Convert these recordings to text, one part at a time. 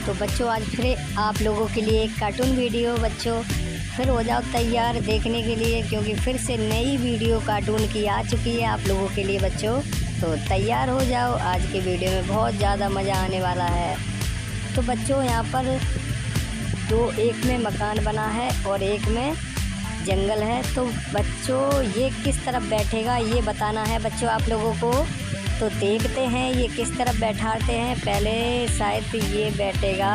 तो बच्चों आज फिर आप लोगों के लिए एक कार्टून वीडियो बच्चों फिर हो जाओ तैयार देखने के लिए, क्योंकि फिर से नई वीडियो कार्टून की आ चुकी है आप लोगों के लिए बच्चों। तो तैयार हो जाओ, आज के वीडियो में बहुत ज़्यादा मज़ा आने वाला है। तो बच्चों यहाँ पर एक में मकान बना है और एक में जंगल है। तो बच्चों ये किस तरफ बैठेगा ये बताना है बच्चों आप लोगों को। तो देखते हैं ये किस तरफ बैठाते हैं। पहले शायद ये बैठेगा,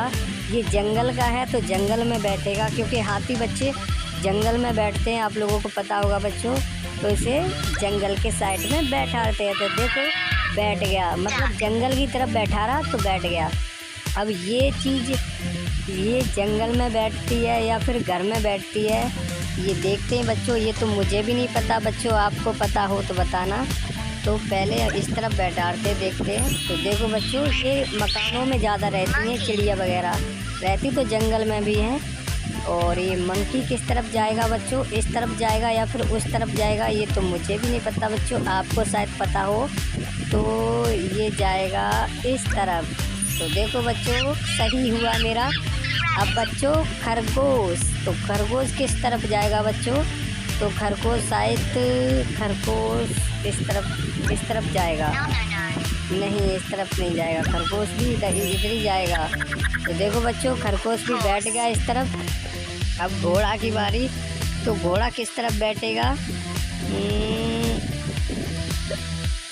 ये जंगल का है तो जंगल में बैठेगा, क्योंकि हाथी बच्चे जंगल में बैठते हैं, आप लोगों को पता होगा बच्चों। तो इसे जंगल के साइड में बैठाते हैं। तो देखो बैठ गया, मतलब जंगल की तरफ बैठा रहा तो बैठ गया। अब ये चीज़ ये जंगल में बैठती है या फिर घर में बैठती है ये देखते हैं बच्चों। ये तो मुझे भी नहीं पता बच्चों, आपको पता हो तो बताना। तो पहले इस तरफ बैठाते देखते हैं। तो देखो बच्चों ये मकानों में ज़्यादा रहती हैं, चिड़िया वगैरह रहती तो जंगल में भी हैं। और ये मंकी किस तरफ जाएगा बच्चों, इस तरफ जाएगा या फिर उस तरफ जाएगा ये तो मुझे भी नहीं पता बच्चों, आपको शायद पता हो। तो ये जाएगा इस तरफ। तो देखो बच्चों सही हुआ मेरा। अब बच्चों खरगोश, तो खरगोश किस तरफ जाएगा बच्चों। तो खरगोश शायद खरगोश इस तरफ जाएगा। नहीं इस तरफ नहीं जाएगा, खरगोश भी इधर ही जाएगा। तो देखो बच्चों खरगोश भी बैठ गया इस तरफ। अब घोड़ा की बारी, तो घोड़ा किस तरफ बैठेगा।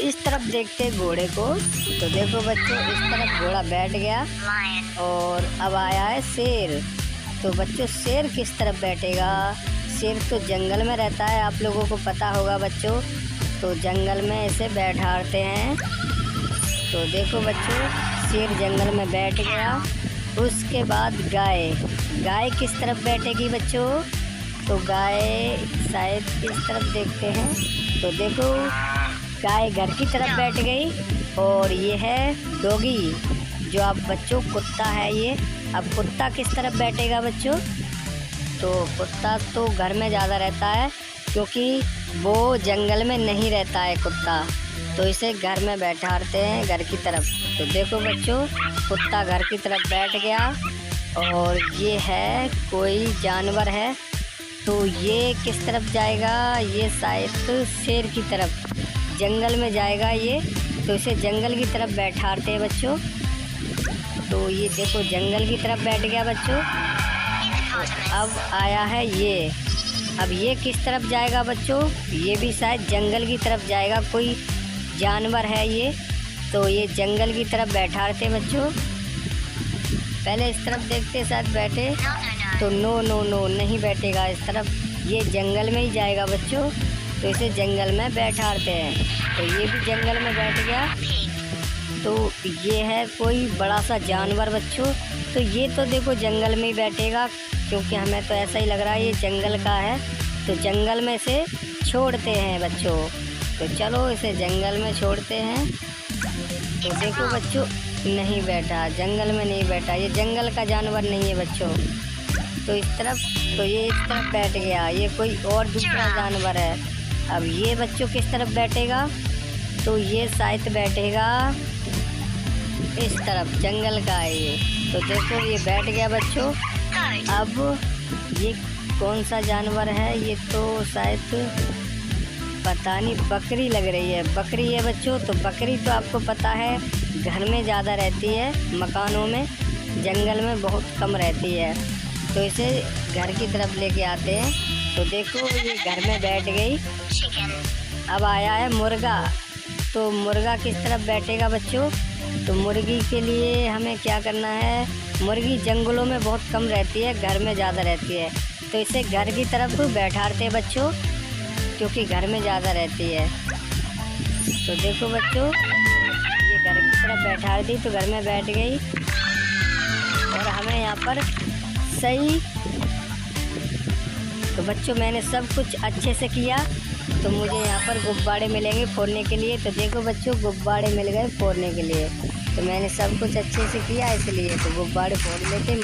इस तरफ देखते घोड़े को। तो देखो बच्चों इस तरफ घोड़ा बैठ गया। और अब आया है शेर। तो बच्चों शेर किस तरफ बैठेगा। शेर तो जंगल में रहता है, आप लोगों को पता होगा बच्चों। तो जंगल में इसे बैठाते हैं। तो देखो बच्चों शेर जंगल में बैठ गया। उसके बाद गाय, गाय किस तरफ बैठेगी बच्चों। तो गाय शायद इस तरफ देखते हैं। तो देखो गाय घर की तरफ बैठ गई। और ये है डॉगी, जो आप बच्चों कुत्ता है ये। अब कुत्ता किस तरफ बैठेगा बच्चों। तो कुत्ता तो घर में ज़्यादा रहता है, क्योंकि वो जंगल में नहीं रहता है कुत्ता। तो इसे घर में बैठाते हैं घर की तरफ। तो देखो बच्चों कुत्ता घर की तरफ बैठ गया। और ये है कोई जानवर है, तो ये किस तरफ जाएगा। ये शायद शेर की तरफ, जंगल में जाएगा ये। तो इसे जंगल की तरफ बैठाते हैं बच्चों। तो ये देखो जंगल की तरफ बैठ गया बच्चों। अब आया है ये। अब ये किस तरफ जाएगा बच्चों। ये भी शायद जंगल की तरफ जाएगा, कोई जानवर है ये। तो ये जंगल की तरफ बैठाते बच्चों। पहले इस तरफ देखते शायद बैठे, तो नो नो नो नहीं बैठेगा इस तरफ, ये जंगल में ही जाएगा बच्चों। तो इसे जंगल में बैठाते हैं। तो ये भी जंगल में बैठ गया। तो ये है कोई बड़ा सा जानवर बच्चों। तो ये तो देखो जंगल में ही बैठेगा, क्योंकि हमें तो ऐसा ही लग रहा है ये जंगल का है। तो जंगल में से छोड़ते हैं बच्चों। तो चलो इसे जंगल में छोड़ते हैं। तो देखो बच्चों नहीं बैठा, जंगल में नहीं बैठा, ये जंगल का जानवर नहीं है बच्चों। तो इस तरफ, तो ये इस तरफ बैठ गया, ये कोई और दूसरा जानवर है। अब ये बच्चों किस तरफ बैठेगा। तो ये शायद बैठेगा इस तरफ, जंगल का है ये। तो देखो ये बैठ गया बच्चों। अब ये कौन सा जानवर है, ये तो शायद पता नहीं, बकरी लग रही है, बकरी है बच्चों। तो बकरी तो आपको पता है घर में ज़्यादा रहती है, मकानों में, जंगल में बहुत कम रहती है। तो इसे घर की तरफ लेके आते हैं। तो देखो ये घर में बैठ गई। अब आया है मुर्गा। तो मुर्गा किस तरफ बैठेगा बच्चों। तो मुर्गी के लिए हमें क्या करना है, मुर्गी जंगलों में बहुत कम रहती है, घर में ज़्यादा रहती है। तो इसे घर की तरफ बैठाते हैं बच्चों, क्योंकि घर में ज़्यादा रहती है। तो देखो बच्चों ये घर की तरफ बैठा दी, तो घर में बैठ गई। और हमें यहाँ पर सही, तो बच्चों मैंने सब कुछ अच्छे से किया। तो मुझे यहाँ पर गुब्बारे मिलेंगे फोड़ने के लिए। तो देखो बच्चों गुब्बारे मिल गए फोड़ने के लिए। तो मैंने सब कुछ अच्छे से किया, इसलिए तो गुब्बारे फोड़ लेते।